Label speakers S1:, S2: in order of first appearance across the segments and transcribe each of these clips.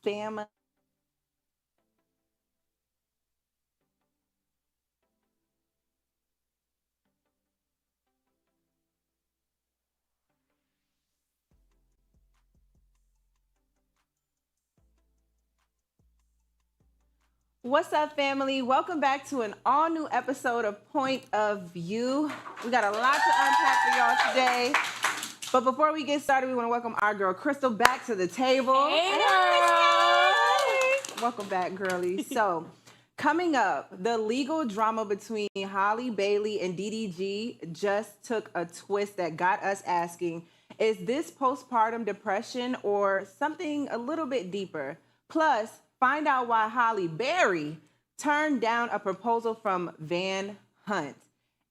S1: family? What's up, family? Welcome back to an all-new episode of Point of View. We got a lot to unpack for y'all today. But before we get started, we want to welcome our girl Crystal back to the table.
S2: Hey, girl.
S1: Welcome back, girlie. So, coming up, the legal drama between Halle Berry and DDG just took a twist that got us asking, is this postpartum depression or something a little bit deeper? Plus, find out why Halle Berry turned down a proposal from Van Hunt.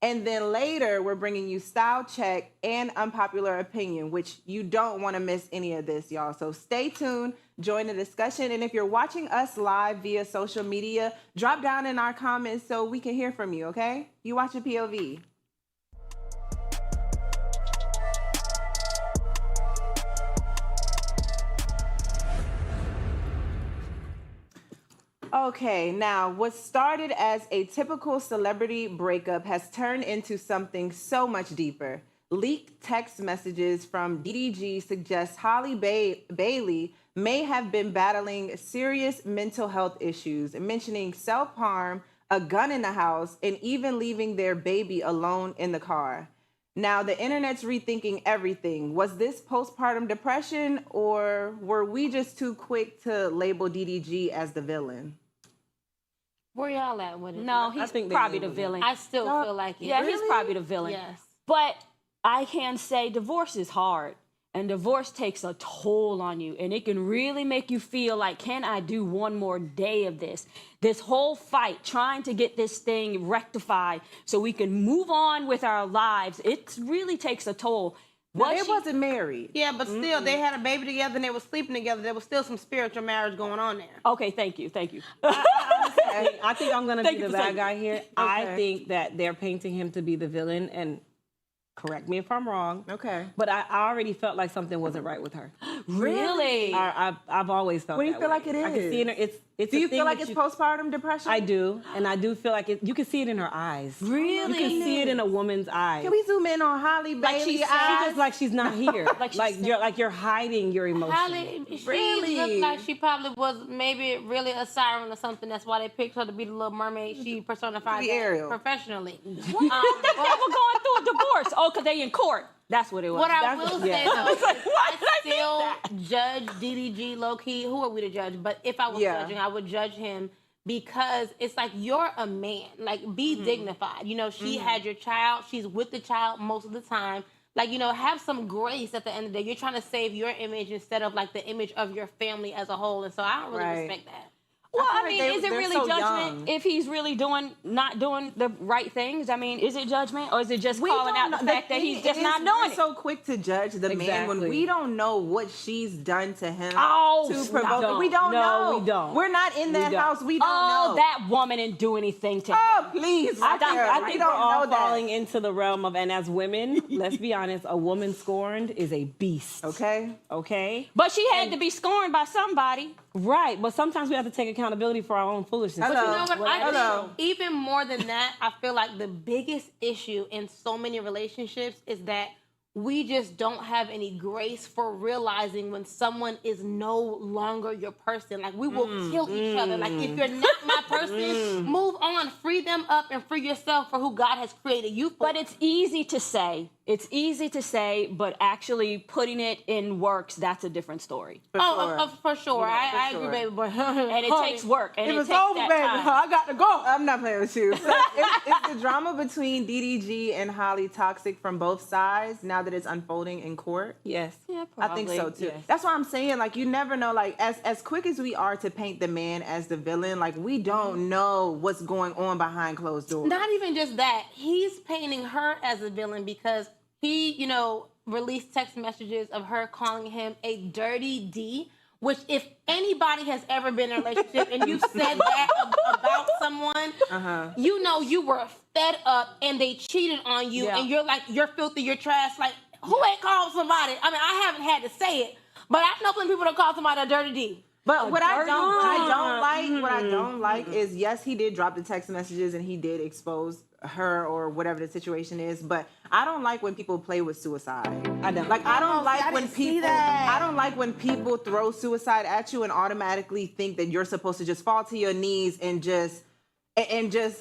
S1: And then later, we're bringing you Style Check and Unpopular Opinion, which you don't want to miss any of this, y'all. So stay tuned, join the discussion. And if you're watching us live via social media, drop down in our comments so we can hear from you, okay? You watching POV. Okay, now what started as a typical celebrity breakup has turned into something so much deeper. Leaked text messages from DDG suggest Halle Berry may have been battling serious mental health issues, mentioning self-harm, a gun in the house, and even leaving their baby alone in the car. Now, the internet's rethinking everything. Was this postpartum depression, or were we just too quick to label DDG as the villain?
S2: Where y'all at with it?
S3: No, he's probably the villain.
S2: I still feel like it.
S3: Yeah, he's probably the villain.
S2: Yes.
S3: But I can say divorce is hard. And divorce takes a toll on you. And it can really make you feel like, can I do one more day of this? This whole fight, trying to get this thing rectified so we can move on with our lives, it really takes a toll.
S1: They wasn't married.
S4: Yeah, but still, they had a baby together and they were sleeping together. There was still some spiritual marriage going on there.
S3: Okay, thank you.
S5: I think I'm going to be the bad guy here.
S1: Okay.
S5: I think that they're painting him to be the villain, and correct me if I'm wrong.
S1: Okay.
S5: But I already felt like something wasn't right with her.
S3: Really?
S5: I've always felt
S1: What do you
S5: that
S1: feel
S5: way.
S1: like it is?
S5: I can see in her. It's
S1: Do
S5: a
S1: you
S5: thing
S1: feel like
S5: that
S1: it's postpartum depression?
S5: I do, and I do feel like it. You can see it in her eyes.
S3: Really?
S5: You can see it in a woman's eyes.
S1: Can we zoom in on Halle Berry?
S5: She just like she's not here. you're hiding your emotions.
S4: Halle, she
S1: Really?
S4: looked like she probably was maybe really a siren or something. That's why they picked her to be the Little Mermaid. She personified
S1: Be
S4: that
S1: Ariel.
S4: professionally.
S3: They were going through a divorce. Oh, because they in court. That's what it was.
S4: What I will say though,
S3: I was like, why
S4: I
S3: did I think
S4: still judge DDG low key. Who are we to judge? But if I was judging, I would judge him because it's like you're a man. Like be dignified. You know, she had your child. She's with the child most of the time. Like, you know, have some grace at the end of the day. You're trying to save your image instead of like the image of your family as a whole. And so I don't really respect that.
S3: Well,
S1: I
S3: I
S1: feel
S3: mean,
S1: like
S3: is it
S1: they're
S3: really
S1: so
S3: judgment
S1: young.
S3: if he's really not doing the right things? I mean, is it judgment or is it just calling out the fact that he's just not doing
S1: We're
S3: it?
S1: so quick to judge the man when
S5: Exactly.
S1: we don't know what she's done to him
S3: Oh,
S1: to
S3: stop.
S1: provoke. We don't know.
S5: No, we don't.
S1: We're not in that
S5: don't.
S1: house. We don't
S3: Oh,
S1: know.
S3: that woman didn't do anything to him.
S1: Oh, please.
S5: I think
S1: we
S5: we're
S1: don't
S5: all
S1: know that.
S5: falling into the realm of, and as women, let's be honest, a woman scorned is a beast.
S1: Okay.
S5: Okay?
S3: But she had to be scorned by somebody.
S5: Right, but sometimes we have to take accountability for our own foolishness.
S1: Hello.
S4: You know what? I
S1: Hello.
S4: think even more than that, I feel like the biggest issue in so many relationships is that we just don't have any grace for realizing when someone is no longer your person. Like, we will kill each other. Like, if you're not my person, move on. Free them up and free yourself for who God has created you for.
S3: But it's easy to say. It's easy to say, but actually putting it in works, that's a different story.
S1: For sure.
S4: For sure. I
S1: sure.
S4: agree, baby. But
S3: And it takes work. And
S1: It was
S3: takes
S1: over,
S3: that
S1: baby.
S3: time.
S1: I got to go. I'm not playing with you. So is the drama between DDG and Halle toxic from both sides now that it's unfolding in court?
S5: Yes.
S3: Yeah,
S1: I think so
S3: probably,
S1: too.
S3: yes.
S1: That's why I'm saying, like, you never know. Like, as quick as we are to paint the man as the villain, like, we don't know what's going on behind closed doors.
S4: not even just that. He's painting her as a villain because he, you know, released text messages of her calling him a dirty D, which if anybody has ever been in a relationship and you've said that about someone, you know you were fed up and they cheated on you and you're like, you're filthy, you're trash. Like, who ain't called somebody? I mean, I haven't had to say it, but I know plenty of people that call somebody a dirty D.
S1: But what I
S5: Mm-hmm.
S1: don't like is, yes, he did drop the text messages and he did expose her or whatever the situation is. But I don't like when people play with suicide.
S5: I don't.
S1: Like, I don't like
S4: I
S1: when
S4: didn't see
S1: people.
S4: that.
S1: I don't like when people throw suicide at you and automatically think that you're supposed to just fall to your knees and just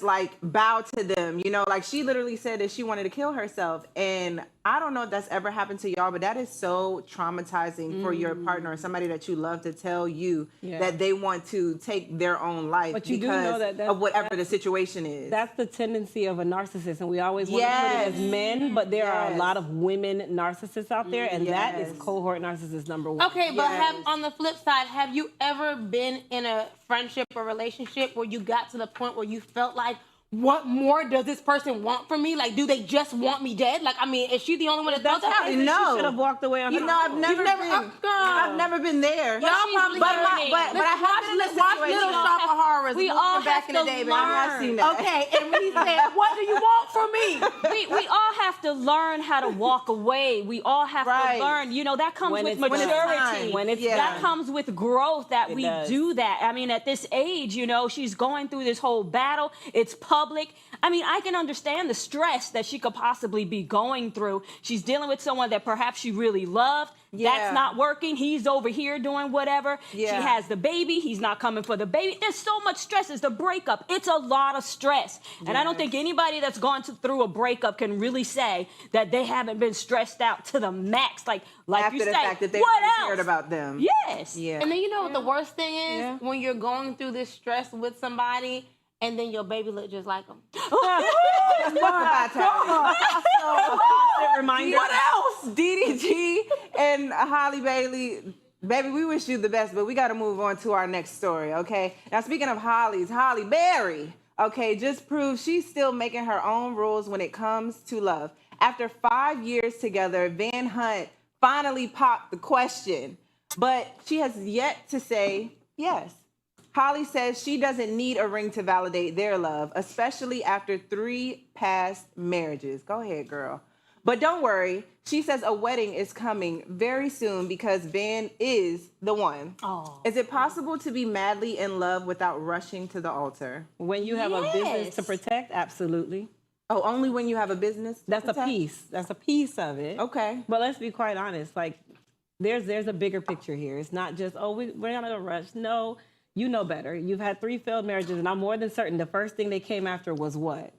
S1: like bow to them. You know, like she literally said that she wanted to kill herself, and I don't know if that's ever happened to y'all, but that is so traumatizing for your partner or somebody that you love to tell you that they want to take their own life
S5: But you do
S1: because
S5: know that
S1: of whatever the situation is.
S5: That's the tendency of a narcissist, and we always want to put it as men, but there are a lot of women narcissists out there, and that is cohort narcissist number one.
S4: Okay, but on the flip side, have you ever been in a friendship or relationship where you got to the point where you felt like, what more does this person want from me? Like, do they just want me dead? Like, I mean, is she the only one that felt that?
S1: No.
S5: She should have walked away on her
S1: You know,
S5: own.
S1: I've never been there.
S4: Y'all probably
S1: but I have been in a
S4: watch
S1: situation.
S4: Little Shop of Horrors.
S3: We all
S4: back
S3: have
S4: in the
S3: to
S4: day, baby.
S3: learn.
S1: I've seen that.
S4: Okay, and when he said, "What do you want from me?"
S3: We all have to learn how to walk away. We all have to learn. You know, that comes
S5: When
S3: with
S5: it's
S3: maturity.
S5: time. When it's
S3: that
S5: time.
S3: comes with growth that we
S5: does.
S3: do that. I mean, at this age, you know, she's going through this whole battle. It's public. I mean, I can understand the stress that she could possibly be going through. She's dealing with someone that perhaps she really loved. That's not working. He's over here doing whatever. She has the baby. He's not coming for the baby. There's so much stress. It's the breakup. It's a lot of stress. And I don't think anybody that's gone through a breakup can really say that they haven't been stressed out to the max. Like
S1: after
S3: you
S1: the
S3: say,
S1: fact that they
S3: what
S1: really
S3: else?
S1: cared about them.
S3: Yes.
S1: Yeah.
S4: And then you know what the worst thing is? When you're going through this stress with somebody and then your baby look just like them.
S5: Reminder.
S1: What else? DDG and Halle Bailey. Baby, we wish you the best, but we got to move on to our next story, okay? Now, speaking of Halle Berry, okay, just proves she's still making her own rules when it comes to love. After 5 years together, Van Hunt finally popped the question, but she has yet to say yes. Halle says she doesn't need a ring to validate their love, especially after 3 past marriages. Go ahead, girl. But don't worry. She says a wedding is coming very soon because Van is the one.
S3: Oh.
S1: Is it possible to be madly in love without rushing to the altar?
S5: When you have a business to protect, absolutely.
S1: Oh, only when you have a business?
S5: That's a piece. That's a piece of it.
S1: Okay.
S5: But let's be quite honest. Like, there's a bigger picture here. It's not just, we're not gonna rush. No, you know better. You've had 3 failed marriages, and I'm more than certain the first thing they came after was what?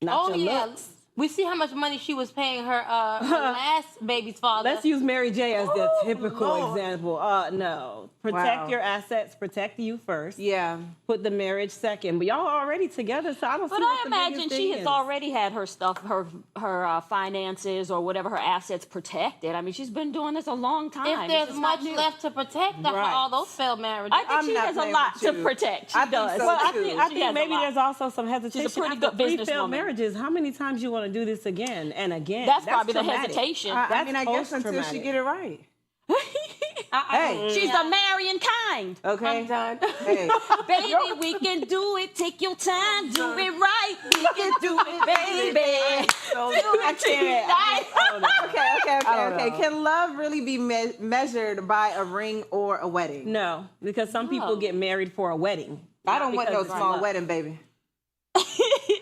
S5: Not your looks.
S4: We see how much money she was paying her last baby's father.
S5: Let's use Mary J as the typical example. No. Protect your assets. Protect you first.
S1: Yeah.
S5: Put the marriage second. But y'all are already together, so I don't see
S3: But
S5: what
S3: I
S5: the
S3: imagine
S5: biggest
S3: she
S5: thing
S3: has
S5: is.
S3: already had her stuff, her finances or whatever, her assets protected. I mean, she's been doing this a long time.
S4: If there's much left to protect after all those failed marriages.
S3: I think she has a lot to protect. She does.
S1: so,
S5: Well, I
S1: too.
S5: think
S3: She has a
S5: maybe
S3: lot.
S5: there's also some hesitation.
S3: pretty
S5: After
S3: good
S5: 3
S3: businesswoman.
S5: failed marriages, how many times you want to do this again and again?
S3: That's probably
S5: traumatic.
S3: the hesitation.
S1: I mean, I guess until she
S5: post-traumatic.
S1: get it right.
S3: Hey, she's the marrying kind.
S1: Okay.
S4: I'm done.
S1: Hey.
S3: Baby, we can do it. Take your time. Do it right. We can do it, baby.
S1: I can't. Okay.
S5: know.
S1: Can love really be measured by a ring or a wedding?
S5: No, because some people get married for a wedding.
S1: I don't want no
S5: because of
S1: small
S5: love.
S1: wedding, baby.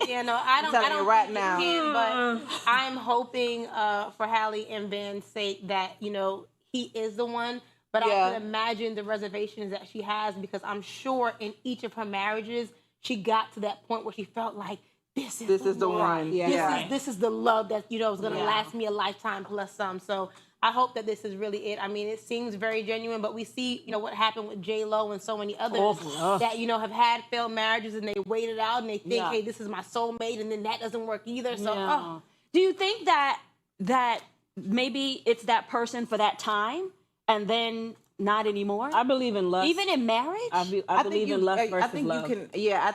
S4: Yeah, no, I don't.
S1: telling
S4: I don't
S1: you right
S4: think it
S1: now.
S4: can, but I'm hoping for Halle and Van's sake that he is the one. But I can imagine the reservations that she has because I'm sure in each of her marriages she got to that point where she felt like this is the one.
S1: Yeah.
S4: This is the love that is going to last me a lifetime plus some. So I hope that this is really it. I mean, it seems very genuine, but we see, what happened with J-Lo and so many others that, have had failed marriages and they wait it out and they think, hey, this is my soulmate, and then that doesn't work either. So,
S3: Do you think that maybe it's that person for that time and then not anymore?
S5: I believe in lust.
S3: Even in marriage?
S5: I believe in lust versus
S1: I think
S5: love.
S1: you can. Yeah, I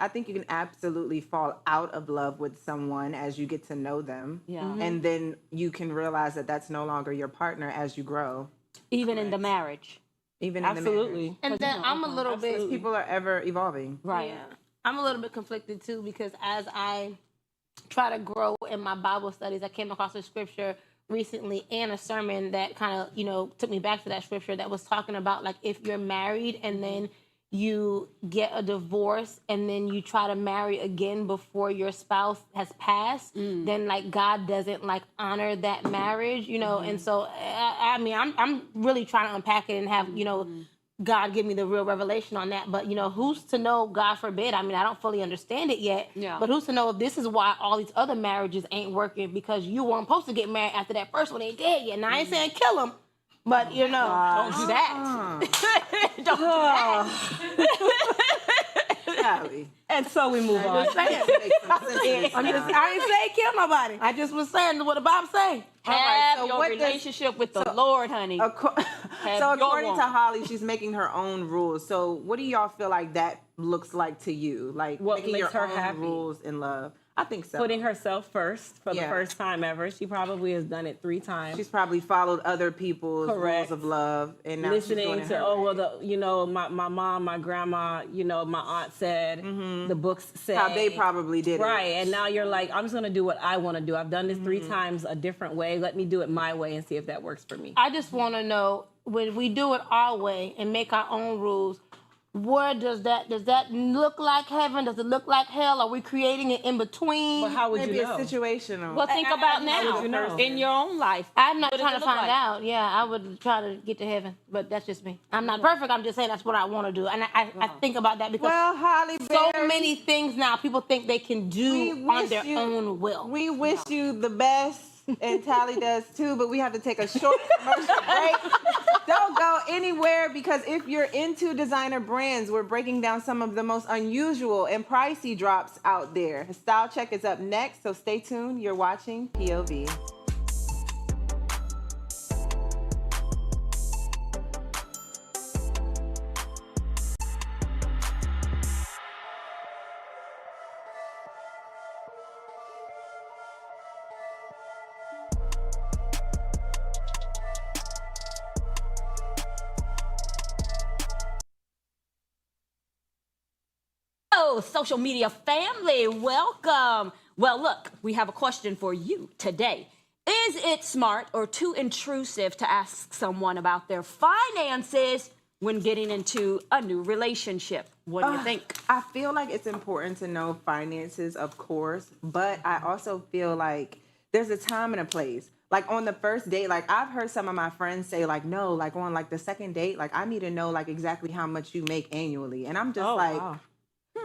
S1: think you can absolutely fall out of love with someone as you get to know them.
S3: Yeah. Mhm.
S1: And then you can realize that that's no longer your partner as you grow.
S3: Even in the marriage.
S1: Even in the
S5: Absolutely.
S4: and then I'm a little bit,
S1: people are ever evolving.
S3: Right.
S4: yeah, I'm a little bit conflicted too because as I try to grow in my Bible studies, I came across a scripture recently and a sermon that kind of, took me back to that scripture that was talking about like if you're married and then you get a divorce and then you try to marry again before your spouse has passed, then like God doesn't like honor that marriage, And so I mean, I'm really trying to unpack it and have God give me the real revelation on that. But who's to know? God forbid. I mean, I don't fully understand it yet.
S3: Yeah.
S4: But who's to know if this is why all these other marriages ain't working because you weren't supposed to get married after that first one ain't dead yet. Now I ain't saying kill them. But don't do that. Don't do that.
S1: Golly.
S5: And so we move on.
S4: Just saying. I didn't say kill nobody. I just was saying what the Bible say.
S3: Have
S1: so
S3: your
S1: what does-
S3: relationship with the Lord, honey.
S1: So
S3: your
S1: according to
S3: woman.
S1: Holly, she's making her own rules. So what do y'all feel like that looks like to you? Like
S5: What
S1: making
S5: makes
S1: your
S5: her
S1: own
S5: happy?
S1: rules in love? I think so.
S5: Putting herself first for the
S1: Yeah.
S5: first time ever. She probably has done it 3 times.
S1: She's probably followed other people's
S5: Correct.
S1: rules of love, and now she's doing
S5: Listening
S1: it
S5: to,
S1: her way.
S5: my mom, my grandma, my aunt said, the books say.
S1: How they probably did it.
S5: Right, and now you're like, I'm just going to do what I want to do. I've done this 3 times a different way. Let me do it my way and see if that works for me.
S4: I just want to know when we do it our way and make our own rules. Where does that look like heaven? Does it look like hell? Are we creating it in between?
S5: But how would
S1: Maybe
S5: you
S1: it's
S5: know?
S1: situational.
S3: Well, think about now
S5: would you know?
S3: in your own life.
S4: I'm not
S3: What does
S4: trying
S3: it
S4: to
S3: look
S4: find
S3: like?
S4: out. Yeah, I would try to get to heaven, but that's just me. I'm not perfect. I'm just saying that's what I want to do, and I think about that because
S1: Well, Halle
S4: so
S1: Berry,
S4: many things now people think they can do
S1: we
S4: on
S1: wish
S4: their
S1: you-
S4: own will.
S1: We wish you the best, and Tally does too, but we have to take a short commercial break. Don't go anywhere because if you're into designer brands, we're breaking down some of the most unusual and pricey drops out there. Style Check is up next, so stay tuned. You're watching POV.
S3: Hello, social media family. Welcome. Well, look, we have a question for you today. Is it smart or too intrusive to ask someone about their finances when getting into a new relationship? What do you think?
S1: I feel like it's important to know finances, of course, but I also feel like there's a time and a place. Like on the first date, like I've heard some of my friends say like, no, like on like the second date, like I need to know like exactly how much you make annually. And I'm just
S5: wow.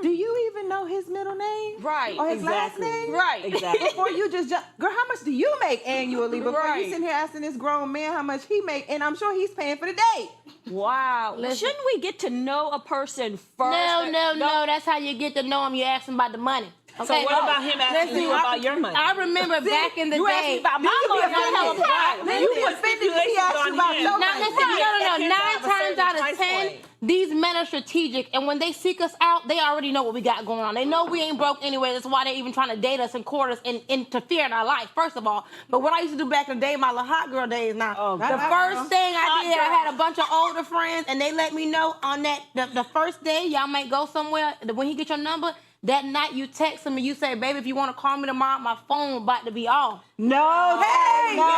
S1: do you even know his middle name?
S3: Right,
S1: Or his
S5: exactly.
S1: last name?
S3: Right.
S5: Exactly.
S1: Before you just girl, how much do you make annually? Before
S3: Right.
S1: you sitting here asking this grown man how much he make, and I'm sure he's paying for the date.
S3: Wow.
S4: Listen.
S3: Shouldn't we get to know a person first?
S4: No. That's how you get to know them. You ask them about the money. Okay?
S5: So what about him asking you about your money?
S4: I remember back in the
S3: You asked
S4: day.
S3: me about my money.
S1: You put 50 he asked you about your
S4: Now
S1: money.
S4: listen, no.
S5: It
S4: 9
S5: has to have a
S4: times
S5: certain
S4: out of
S5: price
S4: 10,
S5: point.
S4: these men are strategic, and when they seek us out, they already know what we got going on. They know we ain't broke anyway. That's why they're even trying to date us and court us and interfere in our life, first of all. But what I used to do back in the day, my little hot girl days now,
S5: Oh,
S4: the
S5: God.
S4: first thing I did, I
S3: girl.
S4: had a bunch of older friends, and they let me know on that the first day, y'all might go somewhere, when he get your number, that night you text him and you say, baby, if you want to call me tomorrow, my phone about to be off.
S1: No, hey,
S5: No.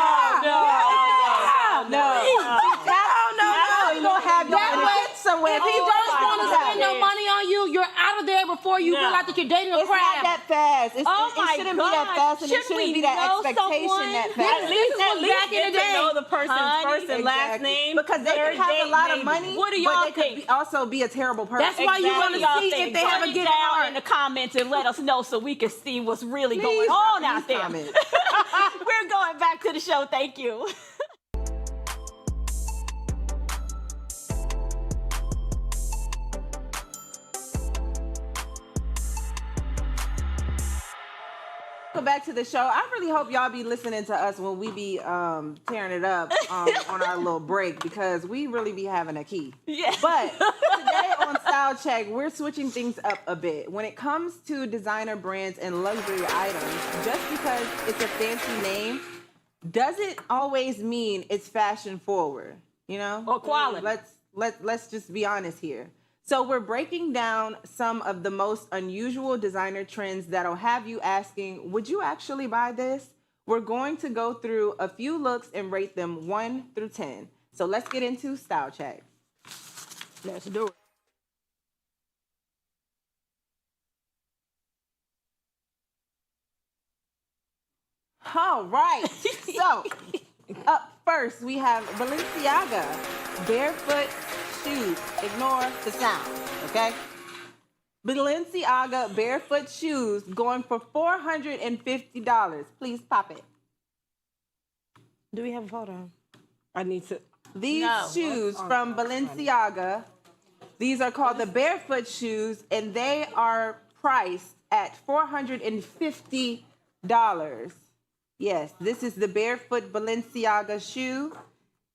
S1: You gonna have your
S4: That way,
S1: somewhere.
S4: if he don't want to spend no money on you, you're out of there before you
S5: No.
S4: realize that you're dating a
S1: It's not
S4: crab.
S1: that fast. It
S3: my
S1: shouldn't be that
S3: God.
S1: fast, and it
S3: Shouldn't
S1: shouldn't
S3: we
S1: be that
S3: know
S1: expectation
S3: someone?
S1: that
S5: At
S1: fast.
S5: least
S4: back in
S5: get
S4: the
S5: to
S4: day.
S5: know the person's
S3: Honey,
S5: first and last
S1: Exactly.
S5: name.
S1: Because they
S5: Third
S1: can have a
S5: date,
S1: lot of
S5: maybe.
S1: money,
S3: What do
S1: but
S3: y'all
S1: they could
S3: think?
S1: also be a terrible person.
S4: That's why you want to
S3: Y'all
S4: see
S3: think?
S4: if they have
S3: Put
S4: a
S3: it
S4: good
S3: down
S4: heart.
S3: in the comments and let us know so we can see what's really
S1: Please
S3: going on
S1: drop
S3: out
S1: these
S3: there.
S1: comments.
S3: We're going back to the show. Thank you.
S1: Welcome back to the show. I really hope y'all be listening to us when we be tearing it up on our little break, because we really be having a key.
S3: Yeah.
S1: But today on Style Check, we're switching things up a bit. When it comes to designer brands and luxury items, just because it's a fancy name doesn't always mean it's fashion forward, you know?
S3: Or quality.
S1: Let's just be honest here. So we're breaking down some of the most unusual designer trends that'll have you asking, would you actually buy this? we're going to go through a few looks and rate them 1 through 10. So let's get into style check.
S4: Let's do it.
S1: All right. So up first, we have Balenciaga barefoot shoes. Ignore the sound, okay? Balenciaga barefoot shoes going for $450. Please pop it.
S4: Do we have a photo?
S5: I need to.
S1: These
S2: No.
S1: shoes from Balenciaga, these are called the barefoot shoes, and they are priced at $450. Yes, this is the barefoot Balenciaga shoe,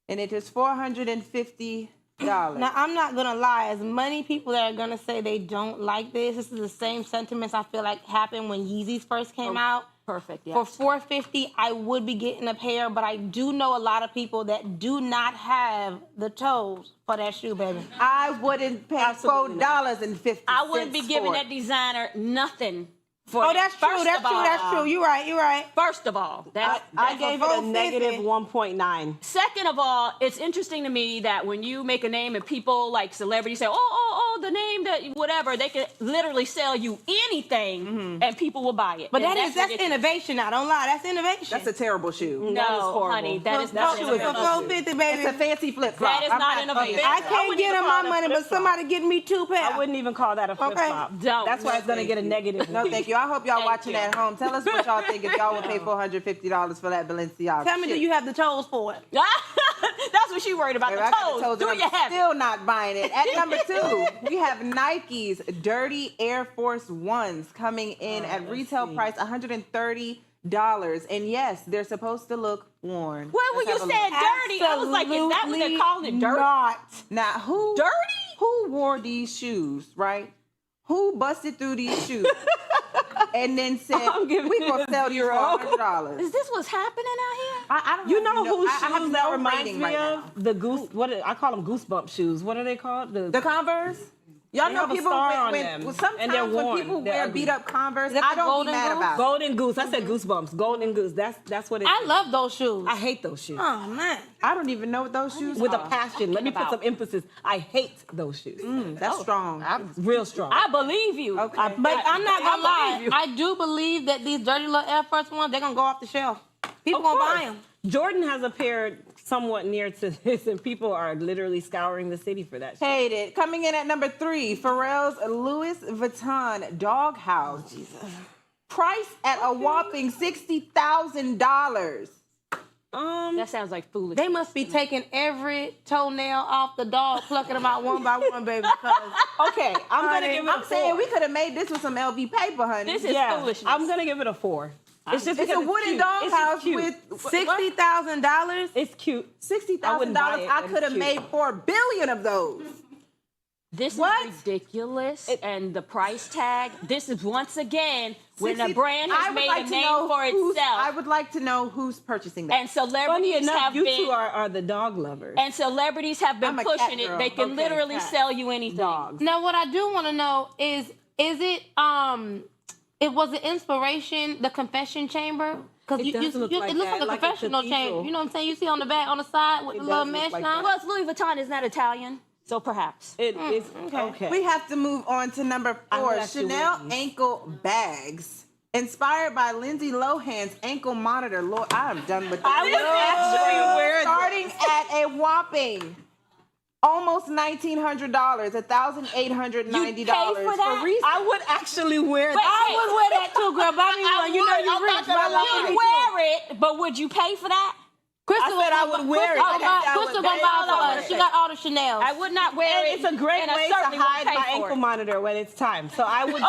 S1: and it is $450.
S4: Now, I'm not going to lie. As many people that are going to say they don't like this is the same sentiments I feel like happened when Yeezys first came out.
S3: Perfect. Yeah.
S4: For $450, I would be getting a pair, but I do know a lot of people that do not have the toes for that shoe, baby.
S1: I wouldn't pay $4.50.
S3: I wouldn't be giving
S1: for
S3: that
S1: it.
S3: designer nothing for
S4: Oh,
S3: that.
S4: that's true.
S3: First
S4: That's
S3: of
S4: true.
S3: all-
S4: That's true. You're right. You're right.
S3: First of all,
S5: I gave it a negative 1.9.
S3: Second of all, it's interesting to me that when you make a name and people like celebrities say, oh, the name that whatever, they can literally sell you anything and people will buy it.
S4: But
S3: And
S4: that's
S3: ridiculous.
S4: innovation now. Don't lie. That's innovation.
S1: That's a terrible shoe.
S5: That is
S3: No,
S5: horrible.
S3: honey, that is
S4: For
S3: not
S5: shoe is
S3: innovation.
S4: $450, baby.
S1: It's a fancy flip flop.
S3: That is not innovation.
S4: I
S3: I
S4: can't
S3: wouldn't
S4: get
S3: even
S4: him
S3: call
S4: my
S3: it a
S4: money, but
S3: flip-flop.
S4: somebody get me 2 pairs.
S5: I wouldn't even call that a flip flop.
S3: Don't.
S5: That's why it's going to get a negative.
S1: No, thank you. I hope y'all
S3: Thank
S1: watching
S3: you.
S1: at home. Tell us what y'all think if y'all would pay $450 for that Balenciaga.
S4: Tell me, do
S1: shoe.
S4: you have the toes for it?
S3: That's what she worried about.
S1: Baby,
S3: The
S1: I got
S3: toes.
S1: the toes
S3: Do
S1: and
S3: you
S1: I'm
S3: have it?
S1: still not buying it. At number 2, we have Nike's Dirty Air Force Ones coming in at retail price $130. And yes, they're supposed to look worn.
S3: Well, when you
S1: Let's have a
S3: said
S1: look.
S3: dirty, I was like, is that what they're calling it? Dirty?
S4: Not.
S1: Now, who
S3: Dirty?
S1: Who wore these shoes, right? Who busted through these shoes and then said,
S5: I'm giving
S1: we
S5: it
S1: gonna
S5: a
S1: sell these for
S5: zero.
S1: $100?
S3: Is this what's happening out here?
S1: I don't
S5: You
S1: have
S5: know
S1: no-
S5: whose
S1: I have
S5: shoes
S1: no
S5: that reminds
S1: rating
S5: me
S1: right
S5: of?
S1: now.
S5: The goose. I call them goosebump shoes. What are they called?
S1: The Converse? Y'all
S5: They
S1: know
S5: have a
S1: people
S5: star on
S1: when
S5: them,
S1: sometimes
S5: and they're
S1: when
S5: worn.
S1: people
S5: They're
S1: wear
S5: ugly.
S1: beat up Converse,
S4: that
S1: I
S4: the
S1: don't be
S4: Golden
S1: mad
S4: Goose?
S1: about it.
S5: Golden goose. I said goosebumps. Golden goose. That's what it is.
S4: I love those shoes.
S5: I hate those shoes.
S4: Oh, man.
S1: I don't even know what those shoes
S5: With a
S1: are.
S5: passion. Let me put
S3: about?
S5: some emphasis. I hate those shoes.
S1: That's strong.
S5: It's real strong.
S3: I believe you.
S1: Okay.
S4: But I'm not going to lie.
S3: believe you.
S4: I do believe that these dirty little Air Force Ones, they're going to go off the shelf. People
S5: Of
S4: going to
S5: course.
S4: buy them.
S5: Jordan has a pair somewhat near to this, and people are literally scouring the city for that.
S1: Hate it. Coming in at number 3, Pharrell's Louis Vuitton Doghouse. Priced at a whopping $60,000.
S3: That sounds like foolish.
S4: They must be taking every toenail off the dog, plucking them out one by one, baby. Because
S5: Okay, I'm gonna give it a
S1: I'm saying
S5: 4.
S1: we could have made this with some LV paper, honey.
S3: This is
S5: Yeah,
S3: foolishness.
S5: I'm gonna give it a 4. It's just
S1: It's a
S5: because
S1: wooden
S5: cute. It's just
S1: doghouse
S5: cute.
S1: with
S4: $60,000.
S5: It's cute.
S1: $60,000.
S5: wouldn't buy it,
S1: I
S5: but
S1: could have
S5: it's
S1: made
S5: cute.
S1: 4 billion of those.
S3: This
S1: What?
S3: is ridiculous. And the price tag, this is once again when a
S1: 60
S3: brand
S1: I
S3: has
S1: would
S3: made
S1: like
S3: a
S1: to
S3: name
S1: know
S3: for
S1: who's-
S3: itself.
S1: I would like to know who's purchasing that.
S3: And
S5: Funny
S3: celebrities
S5: enough,
S3: have
S5: you
S3: been
S5: two are the dog lovers.
S3: and celebrities have been
S1: I'm a cat
S3: pushing it.
S1: girl.
S3: They can
S1: Okay,
S3: literally
S1: cat.
S3: sell you anything.
S5: Dogs.
S4: Now, what I do want to know is it was it inspiration, the confession chamber? Because
S5: It does look like
S4: it looks
S5: that,
S4: like a
S5: like a
S4: confessional
S5: cathedral.
S4: chamber. You know what I'm saying? You see on the back, on the side with
S5: It
S4: the little
S5: does look
S4: mesh
S5: like
S4: now.
S5: that.
S3: Well, it's Louis Vuitton is not Italian, so perhaps.
S5: It is okay.
S1: We have to move on to number
S5: I
S1: 4,
S5: would actually
S1: Chanel
S5: wear these.
S1: ankle bags. Inspired by Lindsay Lohan's ankle monitor. Lord, I'm done with this.
S5: I would actually wear this.
S1: Starting at a whopping almost $1,900, $1,890
S3: You pay for that?
S1: resale.
S5: I would actually wear
S3: Wait,
S5: that.
S4: I would wear that too, girl. Buy me one. You know
S3: would.
S4: you
S3: I'm
S4: rich.
S3: not gonna
S4: Buy me
S3: lie.
S4: one.
S3: You wear it, but would you pay for that?
S4: Crystal
S5: I said I would wear it.
S4: Oh,
S5: Okay, I
S4: Crystal
S5: would
S4: gonna
S5: pay
S4: buy
S5: for
S4: all
S5: it.
S4: of She got all the Chanel.
S3: I would not wear
S5: And
S3: it.
S5: it's a great
S3: and I
S5: way to
S3: certainly wouldn't
S5: hide
S3: pay
S5: my
S3: for
S5: ankle
S3: it.
S5: monitor when it's time. So I would.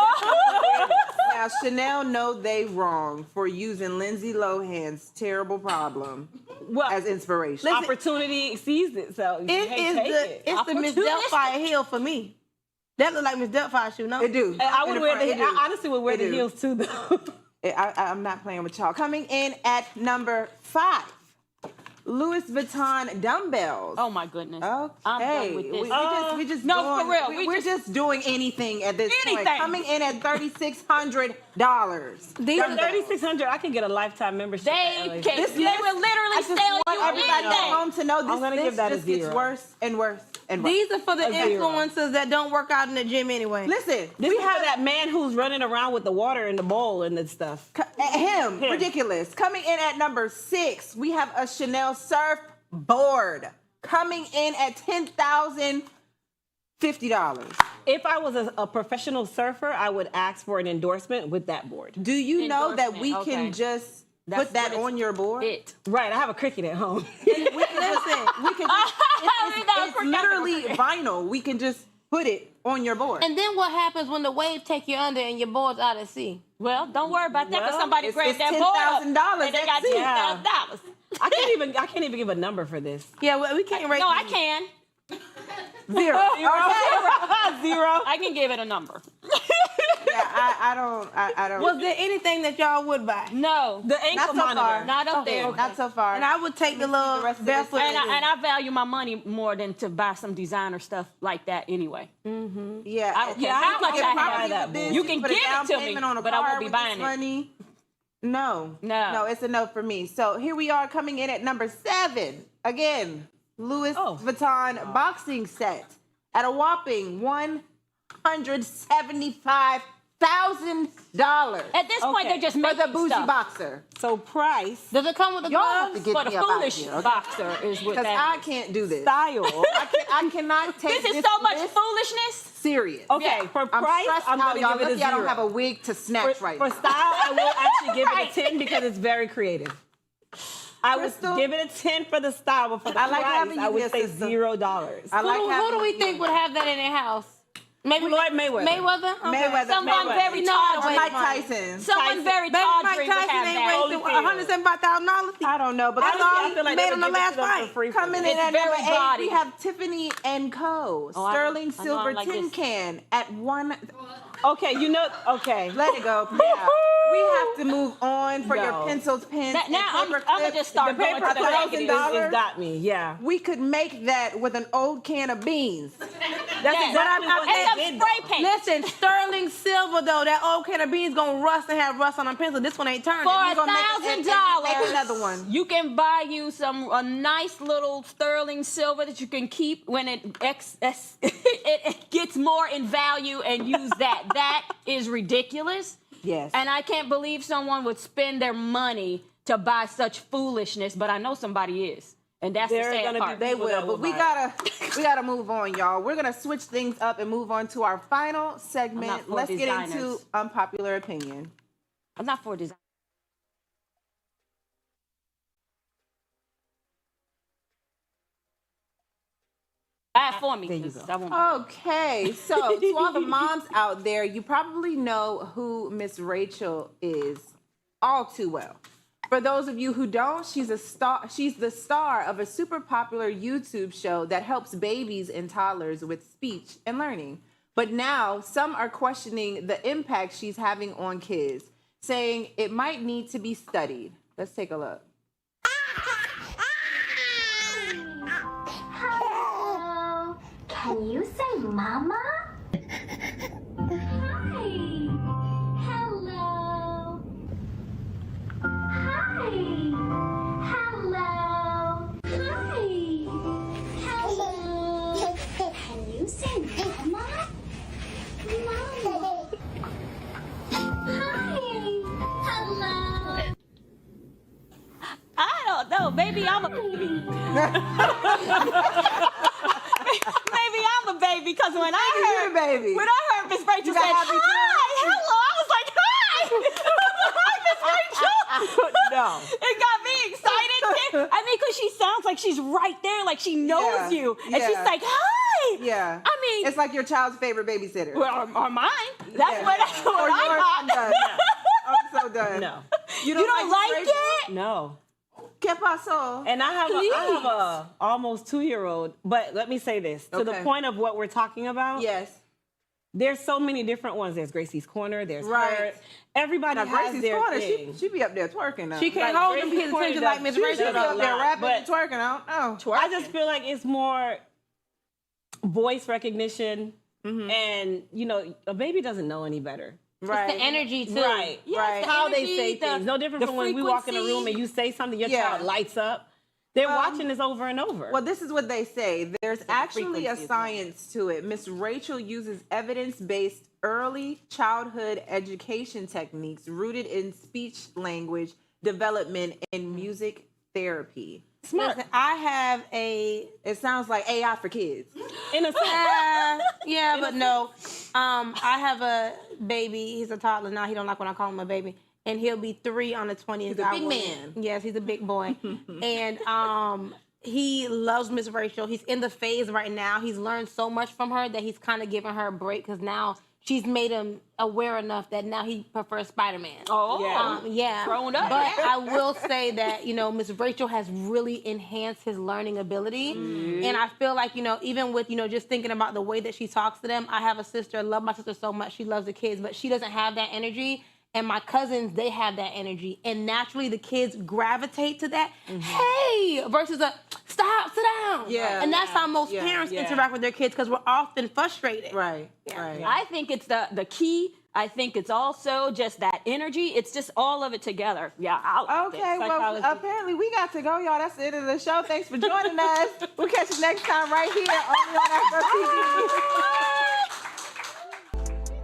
S1: Now, Chanel know they wrong for using Lindsay Lohan's terrible problem
S5: well,
S1: as inspiration.
S5: opportunity sees it. So
S4: It
S5: hey,
S4: is
S5: take
S4: the
S5: it.
S4: Miss
S3: Opportunistic.
S4: Delphine heel for me. That look like Miss Delphine shoe, no?
S1: It do.
S5: And I would
S1: In
S5: wear
S1: front, it
S5: the.
S1: do.
S5: I honestly would wear
S1: It
S5: the
S1: do.
S5: heels too, though.
S1: I'm not playing with y'all. Coming in at number 5, Louis Vuitton dumbbells.
S3: Oh my goodness.
S1: Okay.
S3: I'm done with this.
S1: We just
S3: No,
S1: doing,
S3: for real.
S1: We're just doing anything at this point.
S3: Anything.
S1: Coming in at $3,600.
S4: These are
S5: $3,600. I can get a lifetime membership.
S3: They can.
S1: This
S3: They
S1: list,
S3: will literally
S1: I just
S3: sell
S1: want
S3: you
S1: everybody at
S3: anything.
S1: home to know
S5: I'm
S1: this
S5: gonna
S1: list
S5: give that a
S1: just gets
S5: 0.
S1: worse and worse and worse.
S4: These are for the
S5: A 0.
S4: influencers that don't work out in the gym anyway.
S1: Listen,
S5: We have that man who's running around with the water in the bowl and that stuff.
S1: him, ridiculous. Coming in at number 6, we have a Chanel surfboard. Coming in at $10,050.
S5: If I was a professional surfer, I would ask for an endorsement with that board.
S1: Do you know that we
S3: Endorsement,
S1: can
S3: okay.
S1: just
S3: That's
S1: put that
S3: what it's-
S1: on your board?
S5: Right, I have a cricket at home.
S1: We can
S3: That
S1: it's
S3: was
S1: literally vinyl. We can just put it on your board.
S4: And then what happens when the waves take you under and your board's out at sea?
S3: Well, don't worry about that because
S5: Well,
S3: somebody
S1: it's
S3: grabbed that board up
S1: $10,000.
S3: and they got
S1: That's it.
S3: $10,000.
S5: I can't even give a number for this.
S4: Yeah, well, we can't rate.
S3: No, I
S4: these.
S3: can.
S1: 0.
S5: Zero.
S3: I can give it a number.
S1: Yeah, I don't.
S4: Was there anything that y'all would buy?
S3: No,
S5: The ankle
S1: Not so
S5: monitor.
S1: far.
S3: not up there.
S1: Not so far.
S4: And I would take the little
S1: rest of
S4: barefoot.
S1: this.
S3: And I value my money more than to buy some designer stuff like that anyway.
S1: Yeah,
S3: I don't care
S5: Yeah,
S3: how
S5: I
S3: much
S5: can
S3: I
S5: buy
S3: have.
S5: that board.
S3: You can
S1: put a
S3: give
S1: down
S3: it to me,
S1: payment on a
S3: but I
S1: car
S3: won't be
S1: with
S3: buying
S1: this
S3: it.
S1: money. No,
S3: No.
S1: it's a no for me. So here we are coming in at number 7. Again, Louis Vuitton boxing set at a whopping $175,000
S3: At this point,
S5: Okay.
S3: they're just
S1: for
S3: making
S1: the bougie
S3: stuff.
S1: boxer.
S5: So price,
S4: Does it come with the
S1: Y'all have to
S4: gloves?
S1: get
S3: For the
S1: me up out
S3: foolish
S1: here, okay?
S3: boxer is what
S1: Because I
S3: that is.
S1: can't do this.
S5: style.
S1: I cannot take
S3: This is so much
S1: list
S3: foolishness.
S1: serious.
S5: Okay,
S3: Yeah.
S5: for
S1: I'm
S5: price,
S1: stressed
S5: I'm
S1: out,
S5: gonna
S1: y'all.
S5: give it a
S1: Lucky I
S5: 0.
S1: don't have a wig to snatch right
S5: For
S1: now.
S5: style, I will actually give
S3: Right.
S5: it a 10 because it's very creative. I would
S1: Crystal?
S5: give it a 10 for the style, but for the
S1: I like
S5: price,
S1: having
S5: I
S1: you
S5: would
S1: here,
S5: say
S1: sister.
S5: $0.
S1: I like
S4: Who
S1: having
S4: do we
S1: you
S4: think
S1: here.
S4: would have that in their house? Maybe
S5: Floyd Mayweather.
S4: Mayweather? Okay.
S1: Mayweather.
S3: Someone
S1: Mayweather.
S3: very
S4: You know how to
S3: tawdry.
S4: waste
S1: Mike
S4: money.
S1: Tyson.
S3: Someone very
S4: Baby, Mike
S3: tawdry would
S4: Tyson
S3: have
S4: ain't
S3: that.
S4: wasting $175,000.
S1: I don't know, but
S4: That's
S1: that's
S4: all
S1: all
S5: I feel like
S4: made
S5: they
S4: on
S5: would
S4: the
S5: give it
S4: last
S5: to them for
S4: fight.
S5: free for
S1: coming
S5: this.
S1: in
S3: It's
S1: at number
S3: very
S1: 8.
S3: gaudy.
S1: We have Tiffany & Co.
S3: Oh,
S1: Sterling
S3: I know, I
S1: silver
S3: like
S1: tin
S3: this.
S1: can at one.
S5: Okay, okay.
S1: Let it go. Yeah. We have to move on for your
S5: No.
S1: pencils, pens,
S3: Now I'm
S1: and paper
S3: gonna
S1: clips.
S3: just start
S1: The
S3: going
S1: paper
S3: to the
S1: clips
S3: negative.
S1: $1,000.
S5: It's got me, yeah.
S1: We could make that with an old can of beans.
S5: That's
S3: Yeah.
S5: exactly what
S3: And
S5: they
S3: some
S5: did.
S3: spray paint.
S4: Listen, sterling silver though, that old can of beans gonna rust and have rust on a pencil. This one ain't turning.
S3: For
S1: We gonna make
S3: $1,000,
S1: another one.
S3: you can buy you a nice little sterling silver that you can keep when it gets more in value and use that. That is ridiculous.
S1: Yes.
S3: And I can't believe someone would spend their money to buy such foolishness, but I know somebody is. And that's
S5: There are
S3: the sad
S5: gonna be
S3: part.
S1: They
S5: people that
S1: will,
S5: will
S1: but we
S5: buy
S1: gotta move on, y'all. We're gonna switch things up and move on to our final
S3: I'm not
S1: segment.
S3: for
S1: Let's get into
S3: designers.
S1: unpopular opinion.
S3: I'm not for design. Buy it for me.
S5: There you
S3: 'cause
S5: go.
S3: I won't-
S1: Okay, so to all the moms out there, you probably know who Miss Rachel is all too well. For those of you who don't, she's a star. She's the star of a super popular YouTube show that helps babies and toddlers with speech and learning. But now some are questioning the impact she's having on kids, saying it might need to be studied. Let's take a look.
S6: Hello. Can you say mama? Hi. Hello. Hi. Hello. Hi. Hello. Can you say mama? Mama. Hi. Hello.
S3: I don't know. Maybe I'm a baby. Maybe I'm a baby because when I
S1: Maybe
S3: heard
S1: you're a baby.
S3: when I heard Miss Rachel
S1: You
S3: say
S1: got happy
S3: hi, hello, I was like hi, Miss Rachel.
S5: No.
S3: It got me excited. I mean, because she sounds like she's right there, like she knows
S1: Yeah,
S3: you, and she's
S1: yeah.
S3: like hi.
S1: Yeah.
S3: I mean,
S1: It's like your child's favorite babysitter.
S3: or mine. That's
S1: Yeah.
S3: what
S1: Or
S3: I
S1: yours. I'm
S3: thought.
S1: done. I'm so done.
S5: No.
S3: You don't like
S1: Miss Rachel?
S3: it?
S5: No.
S1: ¿Qué pasó?
S5: And I have a almost 2-year-old, but let me say this. To the
S1: Okay.
S5: point of what we're talking about,
S1: Yes.
S5: there's so many different ones. There's Gracie's Corner. There's
S1: Right.
S5: her. Everybody
S1: Now,
S5: has
S1: Gracie's
S5: their
S1: Corner,
S5: thing.
S1: she be up there twerking now.
S4: She can't
S5: Like,
S4: hold them
S5: Gracie's
S4: kids'
S5: Corner
S4: attention
S5: does-
S4: like Miss
S5: she
S1: She
S4: Rachel
S1: be
S5: does
S1: up
S4: does.
S5: a
S1: there
S5: lot,
S1: rapping
S5: but-
S1: and twerking. I don't know.
S5: I just feel like it's more voice recognition, and a baby doesn't know any better.
S1: Right.
S4: It's the energy too.
S5: Right,
S3: Yes,
S5: right.
S3: the
S5: How they
S3: energy,
S5: say
S3: the-
S5: things. No different
S3: the
S5: from when we walk in a room
S3: frequency.
S5: and you say something, your
S1: Yeah.
S5: child lights up. They're watching this over and over.
S1: Well, this is what they say. There's actually a
S2: frequency is
S1: science to it. Miss Rachel uses evidence-based early childhood education techniques rooted in speech language development and music therapy.
S5: Smart.
S4: Listen, I have a
S1: It sounds like AI for kids.
S5: In a sense.
S4: yeah, but no. I have a baby. He's a toddler now. He don't like when I call him a baby. And he'll be 3 on the 20th.
S1: He's a big man.
S4: Yes, he's a big boy. And he loves Miss Rachel. He's in the phase right now. He's learned so much from her that he's kind of giving her a break because now she's made him aware enough that now he prefers Spider-Man.
S3: Oh,
S4: Yeah.
S3: Grown up.
S4: But I will say that, Miss Rachel has really enhanced his learning ability. And I feel like, even with, just thinking about the way that she talks to them, I have a sister, I love my sister so much, she loves the kids, but she doesn't have that energy. And my cousins, they have that energy. And naturally the kids gravitate to that, hey, versus a stop, sit down.
S1: Yeah.
S4: And that's how most
S1: Yeah.
S4: parents
S5: Yeah.
S4: interact with their kids because we're often frustrated.
S1: Right. Right.
S3: I think it's the key. I think it's also just that energy. It's just all of it together. Yeah. I like
S1: Okay,
S3: it.
S1: well,
S5: Psychology.
S1: apparently we got to go, y'all. That's the end of the show. Thanks for joining us. We'll catch you next time right here only on Afro TV.